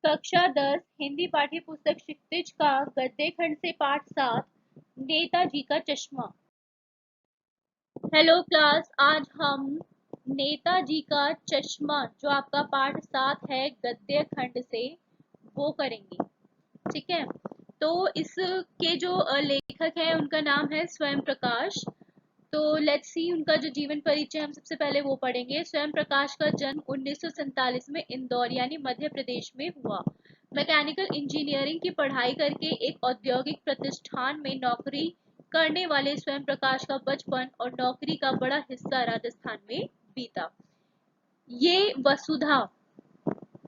कक्षा 10 हिंदी पाठ्य पुस्तक क्षितिज का गद्य खंड से पाठ 7 नेताजी का चश्मा। हेलो क्लास, आज हम नेताजी का चश्मा जो आपका पाठ 7 है गद्य खंड से वो करेंगे। ठीक है, तो इसके जो लेखक है उनका नाम है स्वयं प्रकाश। तो लेट्स सी उनका जो जीवन परिचय हम सबसे पहले वो पढ़ेंगे। स्वयं प्रकाश का जन्म 1947 में इंदौर यानी मध्य प्रदेश में हुआ। मैकेनिकल इंजीनियरिंग की पढ़ाई करके एक औद्योगिक प्रतिष्ठान में नौकरी करने वाले स्वयं प्रकाश का बचपन और नौकरी का बड़ा हिस्सा राजस्थान में बीता। ये वसुधा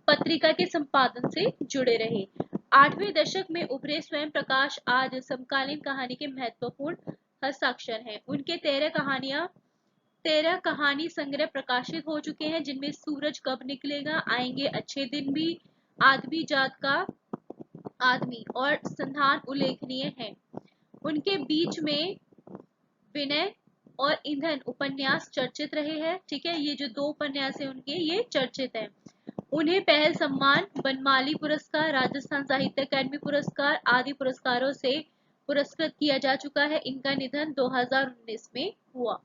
पत्रिका के संपादन से जुड़े रहे। 8वें दशक में उभरे स्वयं प्रकाश आज समकालीन कहानी के महत्वपूर्ण हस्ताक्षर हैं। उनके 13 कहानी संग्रह प्रकाशित हो चुके हैं, जिनमें सूरज कब निकलेगा, आएंगे अच्छे दिन भी, आदमी जात का आदमी और संधान उल्लेखनीय है। उनके बीच में विनय और ईंधन उपन्यास चर्चित रहे हैं। ठीक है, ये जो 2 उपन्यास है उनके ये चर्चित है। उन्हें पहल सम्मान, बनमाली पुरस्कार, राजस्थान साहित्य अकादमी पुरस्कार आदि पुरस्कारों से पुरस्कृत किया जा चुका है। इनका निधन 2019 में हुआ।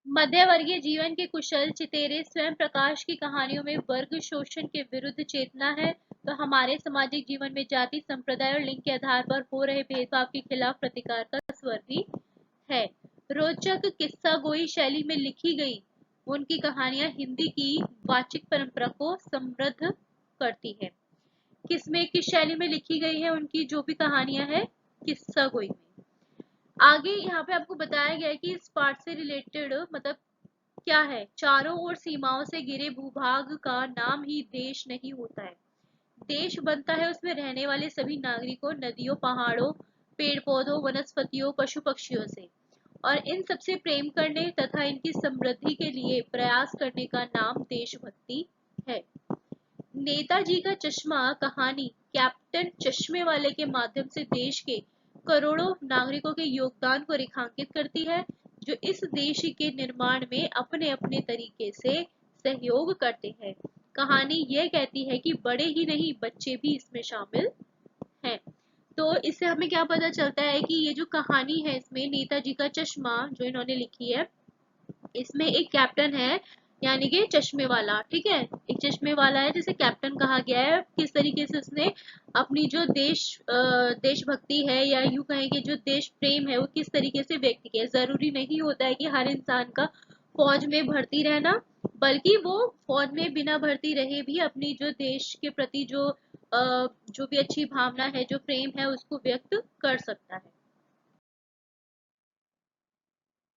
मध्यवर्गीय जीवन के कुशल चितेरे स्वयं प्रकाश की कहानियों में वर्ग शोषण के विरुद्ध चेतना है, तो हमारे सामाजिक जीवन में जाति, संप्रदाय और लिंग के आधार पर हो रहे भेदभाव के खिलाफ प्रतिकार का स्वर भी है। रोचक किस्सा गोई शैली में लिखी गई उनकी कहानियां हिंदी की वाचिक परंपरा को समृद्ध करती है। किस शैली में लिखी गई है उनकी जो भी कहानियां है, किस्सा गोई में। आगे यहाँ पे आपको बताया गया है कि इस पाठ से रिलेटेड मतलब क्या है, चारों ओर सीमाओं से घिरे भूभाग का नाम ही देश नहीं होता है। देश बनता है उसमें रहने वाले सभी नागरिकों, नदियों, पहाड़ों, पेड़ पौधों, वनस्पतियों, पशु पक्षियों से, और इन सबसे प्रेम करने तथा इनकी समृद्धि के लिए प्रयास करने का नाम देशभक्ति है। नेताजी का चश्मा कहानी कैप्टन चश्मे वाले के माध्यम से देश के करोड़ों नागरिकों के योगदान को रेखांकित करती है, जो इस देश के निर्माण में अपने अपने तरीके से सहयोग करते हैं। कहानी यह कहती है कि बड़े ही नहीं, बच्चे भी इसमें शामिल हैं। तो इससे हमें क्या पता चलता है कि ये जो कहानी है इसमें नेताजी का चश्मा जो इन्होंने लिखी है, इसमें एक कैप्टन है यानी कि चश्मे वाला। ठीक है, एक चश्मे वाला है जिसे कैप्टन कहा गया है। किस तरीके से उसने अपनी जो देशभक्ति है या यूं कहें कि जो देश प्रेम है वो किस तरीके से व्यक्त किया। जरूरी नहीं होता है कि हर इंसान का फौज में भर्ती रहना, बल्कि वो फौज में बिना भर्ती रहे भी अपनी जो देश के प्रति जो भी अच्छी भावना है, जो प्रेम है, उसको व्यक्त कर सकता है।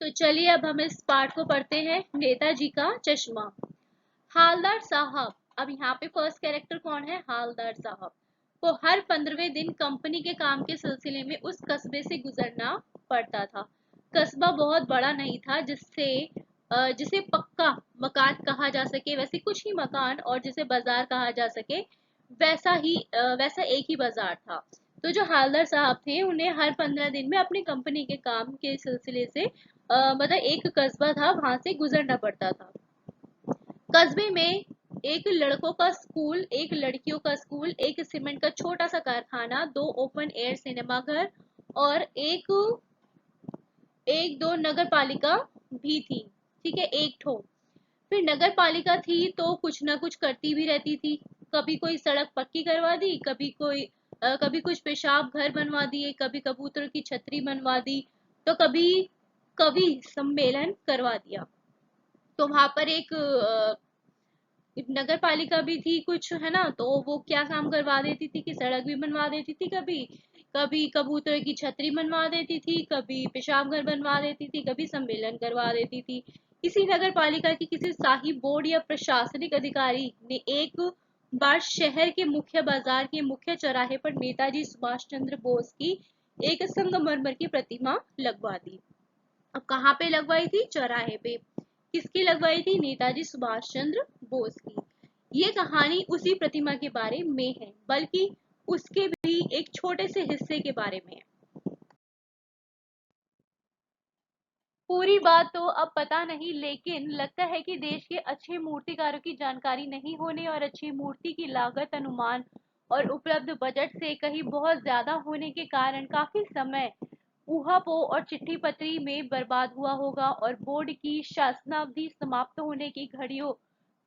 तो चलिए अब हम इस पाठ को पढ़ते हैं। नेताजी का चश्मा। हालदार साहब, अब यहाँ पे फर्स्ट कैरेक्टर कौन है? हालदार साहब को हर 15वें दिन कंपनी के काम के सिलसिले में उस कस्बे से गुजरना पड़ता था। कस्बा बहुत बड़ा नहीं था जिसे पक्का मकान कहा जा सके, वैसे कुछ ही मकान, और जिसे बाजार कहा जा सके वैसा एक ही बाजार था। तो जो हालदार साहब थे उन्हें हर 15 दिन में अपनी कंपनी के काम के सिलसिले से मतलब एक कस्बा था वहां से गुजरना पड़ता था। कस्बे में एक लड़कों का स्कूल, एक लड़कियों का स्कूल, एक सीमेंट का छोटा सा कारखाना, 2 ओपन एयर सिनेमा घर और एक दो नगर पालिका भी थी। ठीक है, एक ठो। फिर नगर पालिका थी तो कुछ ना कुछ करती भी रहती थी। कभी कोई सड़क पक्की करवा दी, कभी कुछ पेशाब घर बनवा दिए, कभी कबूतर की छतरी बनवा दी, तो कभी कवि सम्मेलन करवा दिया। तो वहां पर एक नगर पालिका भी थी कुछ, है ना, तो वो क्या काम करवा देती थी कि सड़क भी बनवा देती थी, कभी कभी कबूतर की छतरी बनवा देती थी, कभी पेशाब घर बनवा देती थी, कभी सम्मेलन करवा देती थी। इसी नगर पालिका की किसी शाही बोर्ड या प्रशासनिक अधिकारी ने एक बार शहर के मुख्य बाजार के मुख्य चौराहे पर नेताजी सुभाष चंद्र बोस की एक संगमरमर की प्रतिमा लगवा दी। अब कहाँ पे लगवाई थी? चौराहे पे। किसकी लगवाई थी? नेताजी सुभाष चंद्र बोस की। ये कहानी उसी प्रतिमा के बारे में है, बल्कि उसके भी एक छोटे से हिस्से के बारे में है। पूरी बात तो अब पता नहीं, लेकिन लगता है कि देश के अच्छे मूर्तिकारों की जानकारी नहीं होने और अच्छी मूर्ति की लागत अनुमान और उपलब्ध बजट से कहीं बहुत ज्यादा होने के कारण काफी समय ऊहापोह और चिट्ठी पत्री में बर्बाद हुआ होगा, और बोर्ड की शासनावधि समाप्त होने की घड़ियों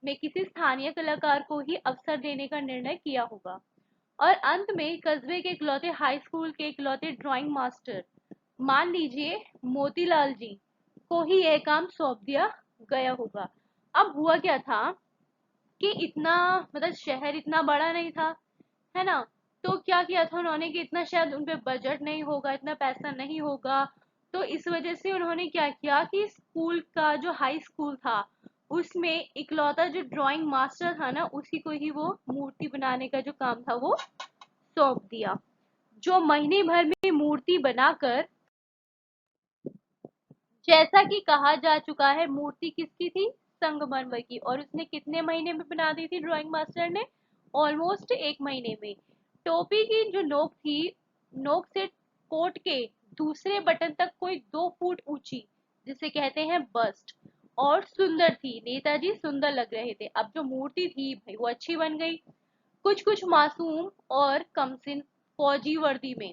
में किसी स्थानीय कलाकार को ही अवसर देने का निर्णय किया होगा। और अंत में कस्बे के इकलौते हाई स्कूल के इकलौते ड्राइंग मास्टर, मान लीजिए मोतीलाल जी, को ही यह काम सौंप दिया गया होगा। अब हुआ क्या था कि इतना, मतलब शहर इतना बड़ा नहीं था, है ना? तो क्या किया था उन्होंने कि इतना शायद उन पे बजट नहीं होगा, इतना पैसा नहीं होगा, तो इस वजह से उन्होंने क्या किया कि स्कूल का जो हाई स्कूल था उसमें इकलौता जो ड्राइंग मास्टर था ना, उसी को ही वो मूर्ति बनाने का जो काम था वो सौंप दिया, जो महीने भर में मूर्ति बनाकर, जैसा कि कहा जा चुका है, मूर्ति किसकी थी? संगमरमर की। और उसने कितने महीने में बना दी थी ड्राइंग मास्टर ने? ऑलमोस्ट 1 महीने में। टोपी की जो नोक थी, नोक से कोट के दूसरे बटन तक कोई 2 फुट ऊंची, जिसे कहते हैं बस्ट, और सुंदर थी। नेताजी सुंदर लग रहे थे। अब जो मूर्ति थी भाई वो अच्छी बन गई। कुछ कुछ मासूम और कमसिन फौजी वर्दी में,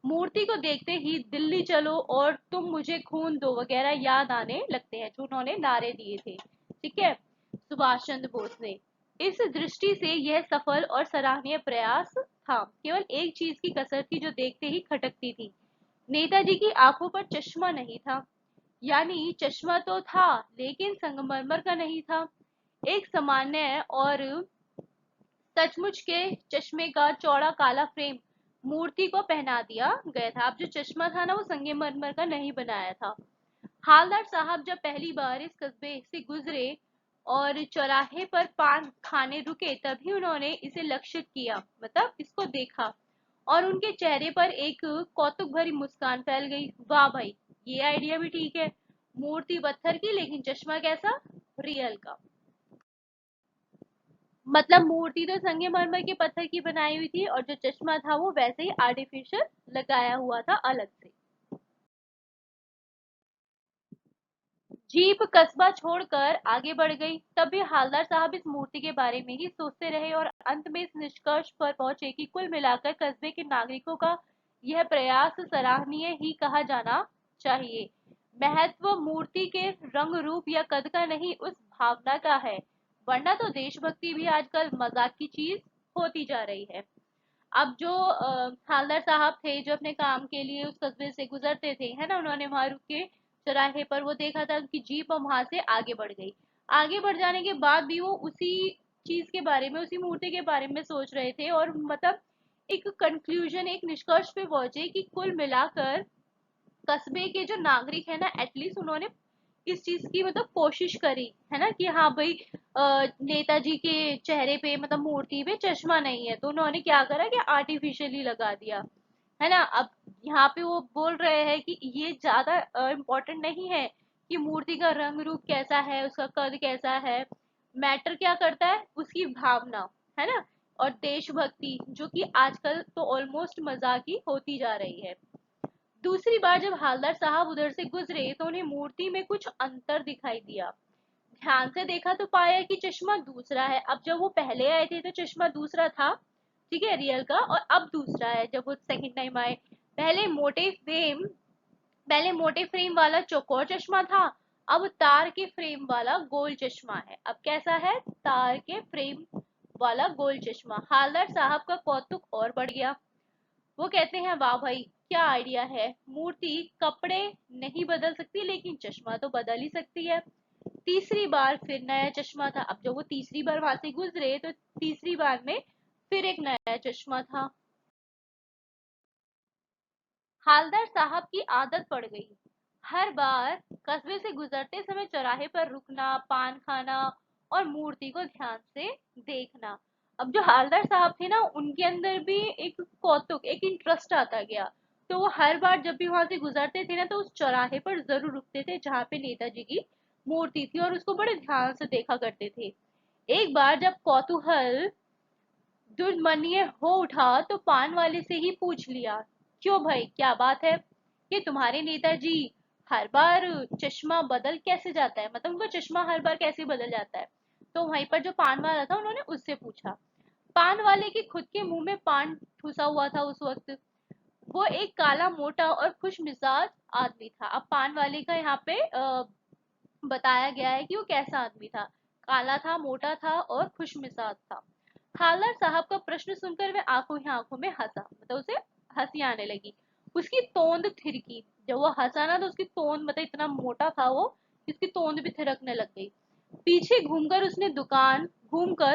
मूर्ति को देखते ही दिल्ली चलो और तुम मुझे खून दो वगैरह याद आने लगते हैं, जो उन्होंने नारे दिए थे, ठीक है, सुभाष चंद्र बोस ने। इस दृष्टि से यह सफल और सराहनीय प्रयास था। केवल एक चीज की कसर थी जो देखते ही खटकती थी। नेताजी की आंखों पर चश्मा नहीं था। यानी चश्मा तो था लेकिन संगमरमर का नहीं था। एक सामान्य और सचमुच के चश्मे का चौड़ा काला फ्रेम मूर्ति को पहना दिया गया था। अब जो चश्मा था ना वो संगमरमर का नहीं बनाया था। हालदार साहब जब पहली बार इस कस्बे से गुजरे और चौराहे पर पान खाने रुके, तभी उन्होंने इसे लक्षित किया, मतलब इसको देखा, और उनके चेहरे पर एक कौतुक भरी मुस्कान फैल गई। वाह भाई, ये आइडिया भी ठीक है। मूर्ति पत्थर की लेकिन चश्मा कैसा? रियल का। मतलब मूर्ति तो संगमरमर के पत्थर की बनाई हुई थी और जो चश्मा था वो वैसे ही आर्टिफिशियल लगाया हुआ था अलग से। जीप कस्बा छोड़कर आगे बढ़ गई। तब भी हालदार साहब इस मूर्ति के बारे में ही सोचते रहे और अंत में इस निष्कर्ष पर पहुंचे कि कुल मिलाकर कस्बे के नागरिकों का यह प्रयास सराहनीय ही कहा जाना चाहिए। महत्व मूर्ति के रंग रूप या कद का नहीं, उस भावना का है। वरना तो देशभक्ति भी आजकल मजाक की चीज होती जा रही है। अब जो हालदार साहब थे जो अपने काम के लिए उस कस्बे से गुजरते थे, है ना, उन्होंने वहां रुक के चौराहे पर वो देखा था, उनकी जीप वहां से आगे बढ़ गई। आगे बढ़ जाने के बाद भी वो उसी चीज के बारे में, उसी मूर्ति के बारे में सोच रहे थे, और मतलब एक कंक्लूजन, एक निष्कर्ष पे पहुंचे कि कुल मिलाकर कस्बे के जो नागरिक है ना, एटलीस्ट उन्होंने इस चीज की मतलब कोशिश करी, है ना, कि हाँ भाई नेताजी के चेहरे पे, मतलब मूर्ति पे चश्मा नहीं है, तो उन्होंने क्या करा कि आर्टिफिशियली लगा दिया, है ना। अब यहाँ पे वो बोल रहे हैं कि ये ज्यादा इम्पोर्टेंट नहीं है कि मूर्ति का रंग रूप कैसा है, उसका कद कैसा है। मैटर क्या करता है? उसकी भावना, है ना, और देशभक्ति, जो कि आजकल तो ऑलमोस्ट मजाक ही होती जा रही है। दूसरी बार जब हालदार साहब उधर से गुजरे तो उन्हें मूर्ति में कुछ अंतर दिखाई दिया। ध्यान से देखा तो पाया कि चश्मा दूसरा है। अब जब वो पहले आए थे तो चश्मा दूसरा था, ठीक है, रियल का, और अब दूसरा है जब वो सेकंड टाइम आए। पहले मोटे फ्रेम पहले मोटे फ्रेम वाला चौकोर चश्मा था, अब तार के फ्रेम वाला गोल चश्मा है। अब कैसा है? तार के फ्रेम वाला गोल चश्मा। हालदार साहब का कौतुक और बढ़ गया। वो कहते हैं, वाह भाई, क्या आइडिया है। मूर्ति कपड़े नहीं बदल सकती लेकिन चश्मा तो बदल ही सकती है। तीसरी बार फिर नया चश्मा था। अब जब वो तीसरी बार वहां से गुजरे तो तीसरी बार में फिर एक नया चश्मा था। हालदार साहब की आदत पड़ गई हर बार कस्बे से गुजरते समय चौराहे पर रुकना, पान खाना और मूर्ति को ध्यान से देखना। अब जो हालदार साहब थे ना, उनके अंदर भी एक कौतुक, एक इंटरेस्ट आता गया। तो वो हर बार जब भी वहां से गुजरते थे ना, तो उस चौराहे पर जरूर रुकते थे जहाँ पे नेताजी की मूर्ति थी, और उसको बड़े ध्यान से देखा करते थे। एक बार जब कौतूहल दुर्मनीय हो उठा तो पान वाले से ही पूछ लिया, क्यों भाई, क्या बात है? ये तुम्हारे नेताजी हर बार चश्मा बदल कैसे जाता है, मतलब उनका चश्मा हर बार कैसे बदल जाता है। तो वहीं पर जो पान वाला था उन्होंने उससे पूछा। पान वाले के खुद के मुंह में पान ठुसा हुआ था उस वक्त। वो एक काला मोटा और खुश मिजाज आदमी था। अब पान वाले का यहाँ पे बताया गया है कि वो कैसा आदमी था। काला था, मोटा था और खुश मिजाज था। हालदार साहब का प्रश्न सुनकर वह आंखों ही आंखों में हंसा, मतलब उसे हंसी आने लगी। उसकी तोंद थिरकी। जब वो हंसा ना तो उसकी तोंद, मतलब इतना मोटा था वो, उसकी तोंद भी थिरकने लग गई। पीछे घूमकर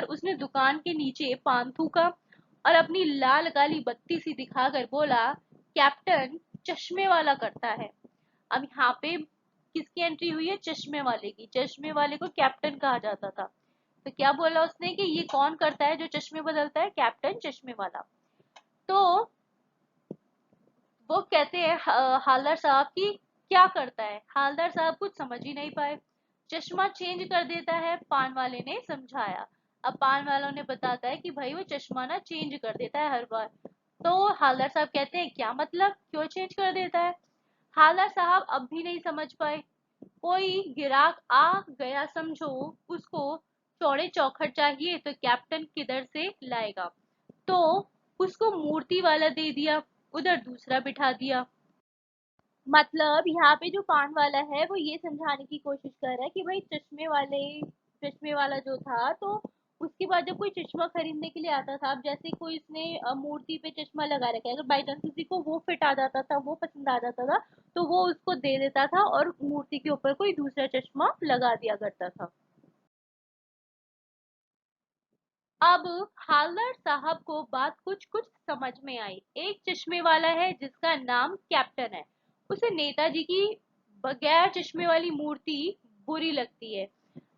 उसने दुकान के नीचे पान थूका और अपनी लाल काली बत्ती सी दिखाकर बोला, कैप्टन चश्मे वाला करता है। अब यहाँ पे किसकी एंट्री हुई है? चश्मे वाले की। चश्मे वाले को कैप्टन कहा जाता था। तो क्या बोला उसने कि ये कौन करता है जो चश्मे बदलता है? कैप्टन चश्मे वाला। तो वो कहते हैं हालदार साहब की क्या करता है? हालदार साहब कुछ समझ ही नहीं पाए। चश्मा चेंज कर देता है, पान वाले ने समझाया। अब पान वालों ने बताता है कि भाई वो चश्मा ना चेंज कर देता है हर बार। तो हालदार साहब कहते हैं क्या मतलब, क्यों चेंज कर देता है? हालदार साहब अब भी नहीं समझ पाए। कोई ग्राहक आ गया समझो, उसको चौड़े चौखट चाहिए तो कैप्टन किधर से लाएगा। तो उसको मूर्ति वाला दे दिया, उधर दूसरा बिठा दिया। मतलब यहाँ पे जो पान वाला है वो ये समझाने की कोशिश कर रहा है कि भाई चश्मे वाला जो था, तो उसके बाद जब कोई चश्मा खरीदने के लिए आता था, अब जैसे कोई उसने मूर्ति पे चश्मा लगा रखा है, अगर बाई चांस किसी को वो फिट आ जाता था, वो पसंद आ जाता था, तो वो उसको दे देता था और मूर्ति के ऊपर कोई दूसरा चश्मा लगा दिया करता था। अब हालदार साहब को बात कुछ कुछ समझ में आई। एक चश्मे वाला है जिसका नाम कैप्टन है, उसे नेताजी की बगैर चश्मे वाली मूर्ति बुरी लगती है।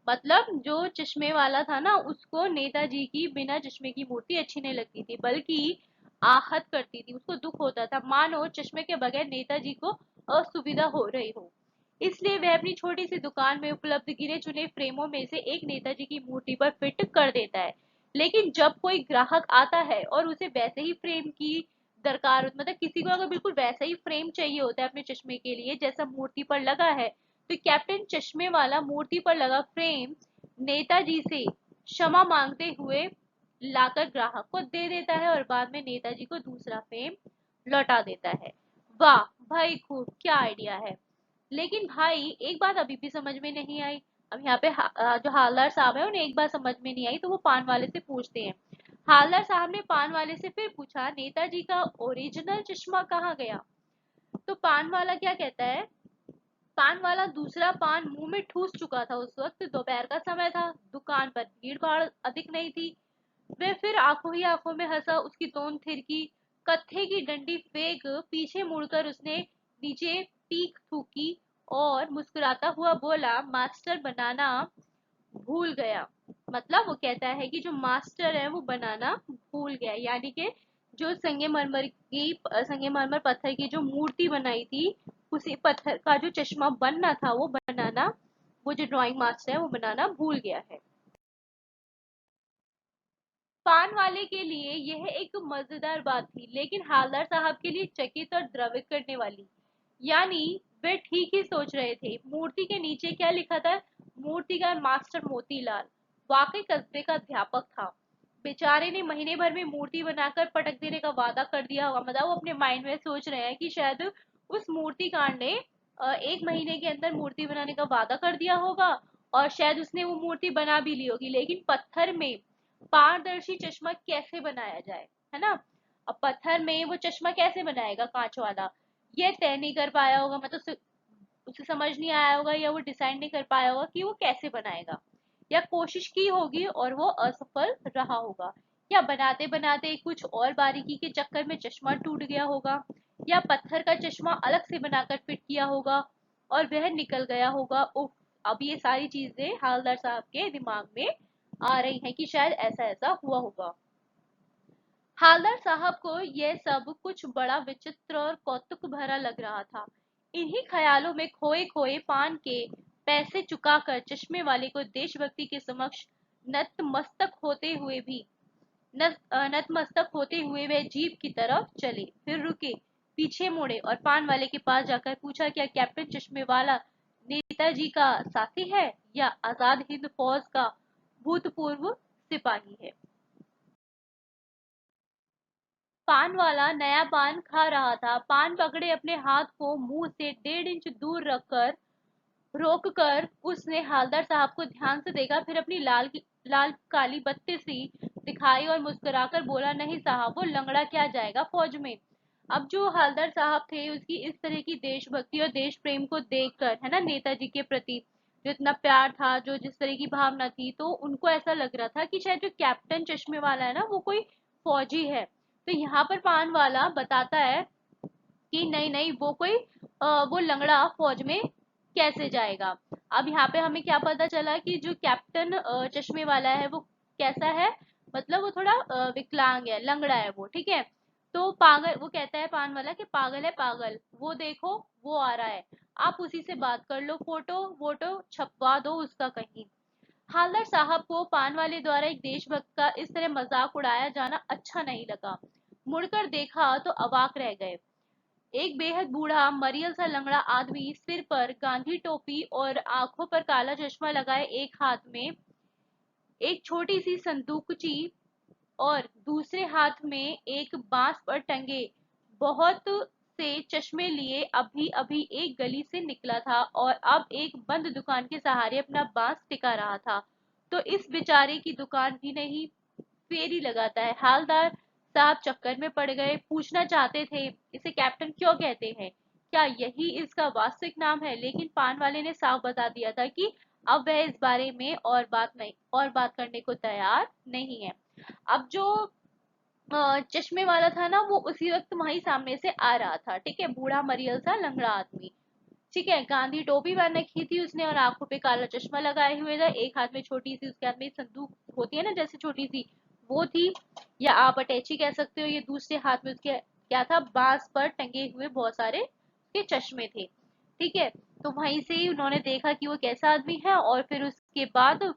मतलब जो चश्मे वाला था ना, उसको नेताजी की बिना चश्मे की मूर्ति अच्छी नहीं लगती थी, बल्कि आहत करती थी, उसको दुख होता था, मानो चश्मे के बगैर नेताजी को असुविधा हो रही हो। इसलिए वह अपनी छोटी सी दुकान में उपलब्ध गिने चुने फ्रेमों में से एक नेताजी की मूर्ति पर फिट कर देता है। लेकिन जब कोई ग्राहक आता है और उसे वैसे ही फ्रेम की दरकार, मतलब किसी को अगर बिल्कुल वैसा ही फ्रेम चाहिए होता है अपने चश्मे के लिए जैसा मूर्ति पर लगा है, तो कैप्टन चश्मे वाला मूर्ति पर लगा फ्रेम नेताजी से क्षमा मांगते हुए लाकर ग्राहक को दे देता है और बाद में नेताजी को दूसरा फ्रेम लौटा देता है। वाह भाई, खूब, क्या आइडिया है। लेकिन भाई एक बात अभी भी समझ में नहीं आई। अब यहाँ पे जो हालदार साहब है उन्हें एक बात समझ में नहीं आई, तो वो पान वाले से पूछते हैं। हालदार साहब ने पान वाले से फिर पूछा, नेताजी का ओरिजिनल चश्मा कहाँ गया? तो पान वाला क्या कहता है? पान वाला दूसरा पान मुंह में ठूस चुका था। उस वक्त दोपहर का समय था, दुकान पर भीड़ भाड़ अधिक नहीं थी। वह फिर आंखों ही आंखों में हंसा, उसकी तोंद थिरकी। कत्थे की डंडी फेंक पीछे मुड़कर उसने नीचे पीक थूकी और मुस्कुराता हुआ बोला, मास्टर बनाना भूल गया। मतलब वो कहता है कि जो मास्टर है वो बनाना भूल गया, यानी कि जो संगमरमर पत्थर की जो मूर्ति बनाई थी, उसी पत्थर का जो चश्मा बनना था वो बनाना, वो जो ड्राइंग मास्टर है वो बनाना भूल गया है। पान वाले के लिए यह एक मजेदार बात थी, लेकिन हालदार साहब के लिए चकित और द्रवित करने वाली। यानी वे ठीक ही सोच रहे थे। मूर्ति के नीचे क्या लिखा था? मूर्ति का मास्टर मोतीलाल वाकई कस्बे का अध्यापक था। बेचारे ने महीने भर में मूर्ति बनाकर पटक देने का वादा कर दिया होगा। मतलब वो अपने माइंड में सोच रहे हैं कि शायद उस मूर्तिकार ने एक महीने के अंदर मूर्ति बनाने का वादा कर दिया होगा, और शायद उसने वो मूर्ति बना भी ली होगी। लेकिन पत्थर में पारदर्शी चश्मा कैसे बनाया जाए, है ना? अब पत्थर में वो चश्मा कैसे बनाएगा कांच वाला, ये तय नहीं कर पाया होगा। मतलब उसे समझ नहीं आया होगा, या वो डिसाइड नहीं कर पाया होगा कि वो कैसे बनाएगा, या कोशिश की होगी और वो असफल रहा होगा, या बनाते बनाते कुछ और बारीकी के चक्कर में चश्मा टूट गया होगा, या पत्थर का चश्मा अलग से बनाकर फिट किया होगा और वह निकल गया होगा। उफ, अब ये सारी चीजें हालदार साहब के दिमाग में आ रही हैं कि शायद ऐसा ऐसा हुआ होगा। हालदार साहब को यह सब कुछ बड़ा विचित्र और कौतुक भरा लग रहा था। इन्हीं ख्यालों में खोए खोए पान के पैसे चुकाकर चश्मे वाले को देशभक्ति के समक्ष नतमस्तक होते हुए भी नतमस्तक होते हुए वह जीप की तरफ चले, फिर रुके। पीछे मुड़े और पान वाले के पास जाकर पूछा, क्या कैप्टन चश्मे वाला नेताजी का साथी है या आजाद हिंद फौज का भूतपूर्व सिपाही है। पान वाला नया पान खा रहा था। पान पकड़े अपने हाथ को मुंह से 1.5 इंच दूर रखकर रोककर उसने हालदार साहब को ध्यान से देखा, फिर अपनी लाल काली बत्ती सी दिखाई और मुस्कुराकर बोला, नहीं साहब, वो लंगड़ा क्या जाएगा फौज में। अब जो हालदार साहब थे, उसकी इस तरह की देशभक्ति और देश प्रेम को देखकर, है ना, नेताजी के प्रति जो इतना प्यार था, जो जिस तरह की भावना थी, तो उनको ऐसा लग रहा था कि शायद जो कैप्टन चश्मे वाला है ना, वो कोई फौजी है। तो यहाँ पर पान वाला बताता है कि नहीं नहीं, वो कोई वो लंगड़ा फौज में कैसे जाएगा। अब यहाँ पे हमें क्या पता चला कि जो कैप्टन चश्मे वाला है वो कैसा है, मतलब वो थोड़ा विकलांग है, लंगड़ा है वो, ठीक है। तो पागल, वो कहता है पान वाला कि पागल है पागल, वो देखो वो आ रहा है, आप उसी से बात कर लो, फोटो वोटो छपवा दो उसका कहीं। हालदार साहब को पान वाले द्वारा एक देशभक्त का इस तरह मजाक उड़ाया जाना अच्छा नहीं लगा। मुड़कर देखा तो अवाक रह गए। एक बेहद बूढ़ा मरियल सा लंगड़ा आदमी, सिर पर गांधी टोपी और आंखों पर काला चश्मा लगाए, एक हाथ में एक छोटी सी संदूकची और दूसरे हाथ में एक बांस पर टंगे बहुत से चश्मे लिए अभी अभी एक गली से निकला था और अब एक बंद दुकान के सहारे अपना बांस टिका रहा था। तो इस बेचारे की दुकान भी नहीं, फेरी लगाता है। हालदार साहब चक्कर में पड़ गए, पूछना चाहते थे इसे कैप्टन क्यों कहते हैं, क्या यही इसका वास्तविक नाम है, लेकिन पान वाले ने साफ बता दिया था कि अब वह इस बारे में और बात करने को तैयार नहीं है। अब जो चश्मे वाला था ना, वो उसी वक्त वहीं सामने से आ रहा था, ठीक है, बूढ़ा मरियल सा लंगड़ा आदमी, ठीक है। गांधी टोपी पहन रखी थी उसने और आंखों पे काला चश्मा लगाए हुए था, एक हाथ में छोटी सी, उसके हाथ में संदूक होती है ना जैसे छोटी सी, वो थी, या आप अटैची कह सकते हो। ये दूसरे हाथ में उसके क्या था, बांस पर टंगे हुए बहुत सारे उसके चश्मे थे, ठीक है। तो वहीं से ही उन्होंने देखा कि वो कैसा आदमी है, और फिर उसके बाद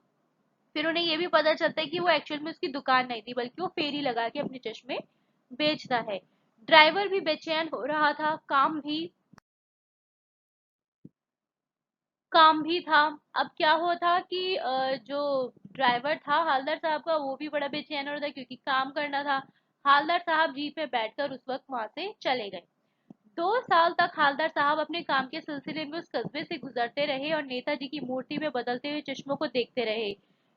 फिर उन्हें ये भी पता चलता है कि वो एक्चुअल में उसकी दुकान नहीं थी, बल्कि वो फेरी लगा के अपने चश्मे बेचता है। ड्राइवर भी बेचैन हो रहा था, काम भी था। अब क्या हुआ था कि जो ड्राइवर था हालदार साहब का, वो भी बड़ा बेचैन हो रहा था क्योंकि काम करना था। हालदार साहब जीप में बैठकर उस वक्त वहां से चले गए। 2 साल तक हालदार साहब अपने काम के सिलसिले में उस कस्बे से गुजरते रहे और नेताजी की मूर्ति में बदलते हुए चश्मों को देखते रहे।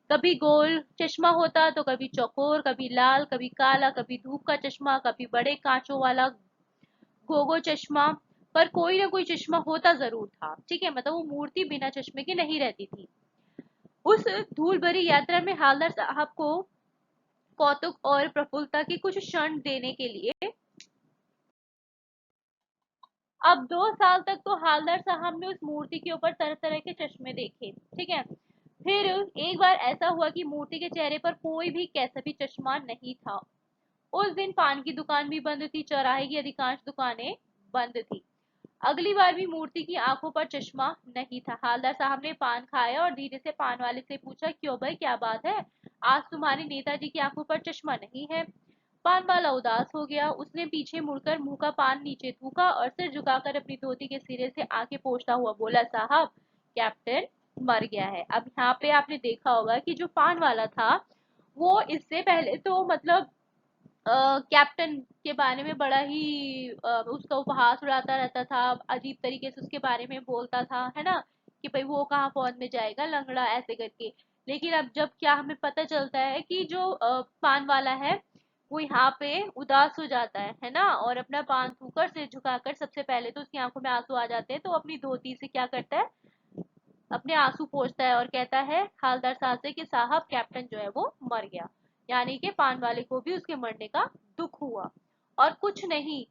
कभी गोल चश्मा होता तो कभी चौकोर, कभी लाल, कभी काला, कभी धूप का चश्मा, कभी बड़े कांचों वाला गोगो चश्मा, पर कोई ना कोई चश्मा होता जरूर था, ठीक है, मतलब वो मूर्ति बिना चश्मे के नहीं रहती थी। उस धूल भरी यात्रा में हालदार साहब को कौतुक और प्रफुल्लता के कुछ क्षण देने के लिए, अब 2 साल तक तो हालदार साहब ने उस मूर्ति के ऊपर तरह तरह के चश्मे देखे, ठीक है। फिर एक बार ऐसा हुआ कि मूर्ति के चेहरे पर कोई भी कैसा भी चश्मा नहीं था। उस दिन पान की दुकान भी बंद थी, चौराहे की अधिकांश दुकानें बंद थी। अगली बार भी मूर्ति की आंखों पर चश्मा नहीं था। हालदार साहब ने पान खाया और धीरे से पान वाले से पूछा, क्यों भाई, क्या बात है, आज तुम्हारे नेताजी की आंखों पर चश्मा नहीं है। पान वाला उदास हो गया, उसने पीछे मुड़कर मुंह का पान नीचे थूका और सिर झुकाकर अपनी धोती के सिरे से आंखें पोंछता हुआ बोला, साहब, कैप्टन मर गया है। अब यहाँ पे आपने देखा होगा कि जो पान वाला था, वो इससे पहले तो मतलब कैप्टन के बारे में बड़ा ही उसका उपहास उड़ाता रहता था, अजीब तरीके से उसके बारे में बोलता था, है ना, कि भाई वो कहाँ फौज में जाएगा लंगड़ा, ऐसे करके। लेकिन अब जब क्या हमें पता चलता है कि जो पान वाला है, वो यहाँ पे उदास हो जाता है ना, और अपना पान थूकर सिर झुकाकर, सबसे पहले तो उसकी आंखों में आंसू आ जाते हैं, तो अपनी धोती से क्या करता है, अपने आंसू पोंछता है और कहता है हालदार साहब से कि साहब, कैप्टन जो है वो मर गया। यानी कि पान वाले को भी उसके मरने का दुख हुआ और कुछ नहीं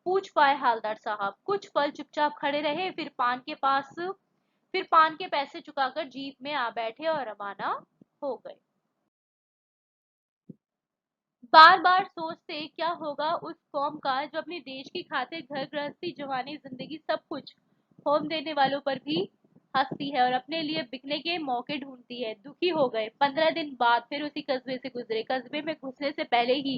पूछ पाए हालदार साहब। कुछ पल चुपचाप खड़े रहे, फिर पान के पैसे चुकाकर जीप में आ बैठे और रवाना हो गए। बार बार सोचते क्या होगा उस कौम का जो अपने देश की खातिर घर गृहस्थी, जवानी, जिंदगी, सब कुछ होम देने वालों पर भी हंसती है और अपने लिए बिकने के मौके ढूंढती है। दुखी हो गए। 15 दिन बाद फिर उसी कस्बे से गुजरे। कस्बे में घुसने से पहले ही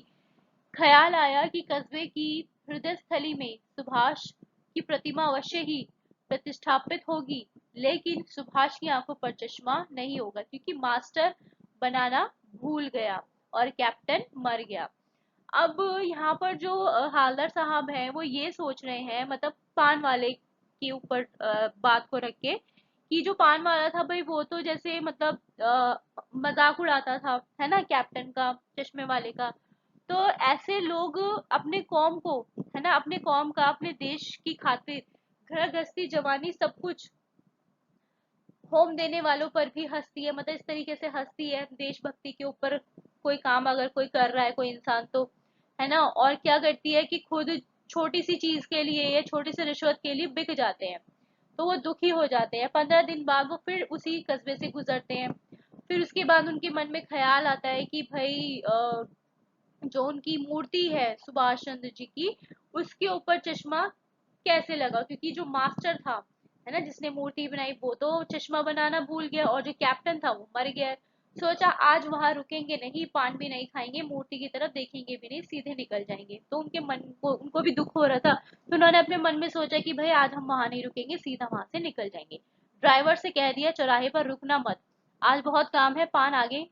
ख्याल आया कि कस्बे की हृदय स्थली में सुभाष की प्रतिमा अवश्य ही प्रतिष्ठापित होगी, लेकिन सुभाष की आंखों पर चश्मा नहीं होगा, क्योंकि मास्टर बनाना भूल गया और कैप्टन मर गया। अब यहाँ पर जो हालदार साहब हैं वो ये सोच रहे हैं, मतलब पान वाले के ऊपर बात को रख के, कि जो पान वाला था भाई वो तो जैसे मतलब मजाक उड़ाता था, है ना, कैप्टन का, चश्मे वाले का। तो ऐसे लोग अपने कौम को, है ना, अपने कौम का, अपने देश की खातिर घर गृहस्थी जवानी सब कुछ होम देने वालों पर भी हंसती है, मतलब इस तरीके से हंसती है देशभक्ति के ऊपर। कोई काम अगर कोई कर रहा है कोई इंसान तो, है ना, और क्या करती है कि खुद छोटी सी चीज के लिए या छोटी सी रिश्वत के लिए बिक जाते हैं। तो वो दुखी हो जाते हैं, 15 दिन बाद वो फिर उसी कस्बे से गुजरते हैं। फिर उसके बाद उनके मन में ख्याल आता है कि भाई जो उनकी मूर्ति है सुभाष चंद्र जी की, उसके ऊपर चश्मा कैसे लगा, क्योंकि जो मास्टर था, है ना, जिसने मूर्ति बनाई, वो तो चश्मा बनाना भूल गया और जो कैप्टन था वो मर गया। सोचा आज वहां रुकेंगे नहीं, पान भी नहीं खाएंगे, मूर्ति की तरफ देखेंगे भी नहीं, सीधे निकल जाएंगे। तो उनके मन को, उनको भी दुख हो रहा था, तो उन्होंने अपने मन में सोचा कि भाई आज हम वहां नहीं रुकेंगे, सीधा वहां से निकल जाएंगे। ड्राइवर से कह दिया चौराहे पर रुकना मत, आज बहुत काम है, पान आगे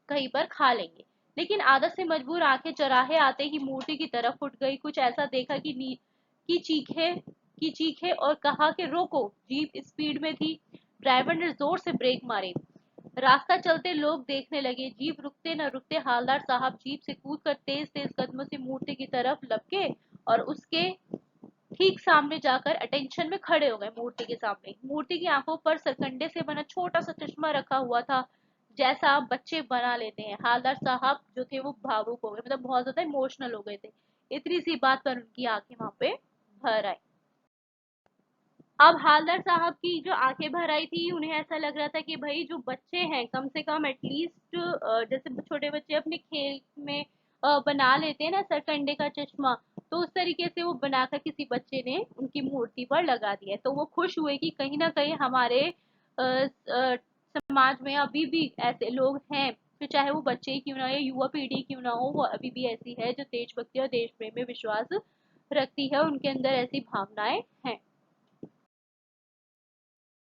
कहीं पर खा लेंगे। लेकिन आदत से मजबूर आंखें चौराहे आते ही मूर्ति की तरफ उठ गई। कुछ ऐसा देखा कि की चीखे की चीखे और कहा कि रोको, जीप स्पीड में थी। ड्राइवर ने जोर से ब्रेक मारे। रास्ता चलते लोग देखने लगे। जीप रुकते न रुकते हालदार साहब जीप से कूदकर तेज तेज कदमों से मूर्ति की तरफ लपके और उसके ठीक सामने जाकर अटेंशन में खड़े हो गए। मूर्ति के सामने, मूर्ति की आंखों पर सरकंडे से बना छोटा सा चश्मा रखा हुआ था, जैसा बच्चे बना लेते हैं। हालदार साहब जो थे वो भावुक हो गए, मतलब बहुत ज्यादा इमोशनल हो गए थे। इतनी सी बात पर उनकी आंखें वहां पे भर आई। अब हालदार साहब की जो आंखें भर आई थी, उन्हें ऐसा लग रहा था कि भाई जो बच्चे हैं, कम से कम एटलीस्ट जैसे छोटे बच्चे अपने खेल में बना लेते हैं ना सरकंडे का चश्मा, तो उस तरीके से वो बनाकर किसी बच्चे ने उनकी मूर्ति पर लगा दिया। तो वो खुश हुए कि कहीं ना कहीं हमारे समाज में अभी भी ऐसे लोग हैं, फिर चाहे वो बच्चे ही क्यों ना हो या युवा पीढ़ी क्यों ना हो, वो अभी भी ऐसी है जो देशभक्ति और देश प्रेम में विश्वास रखती है, उनके अंदर ऐसी भावनाएं हैं।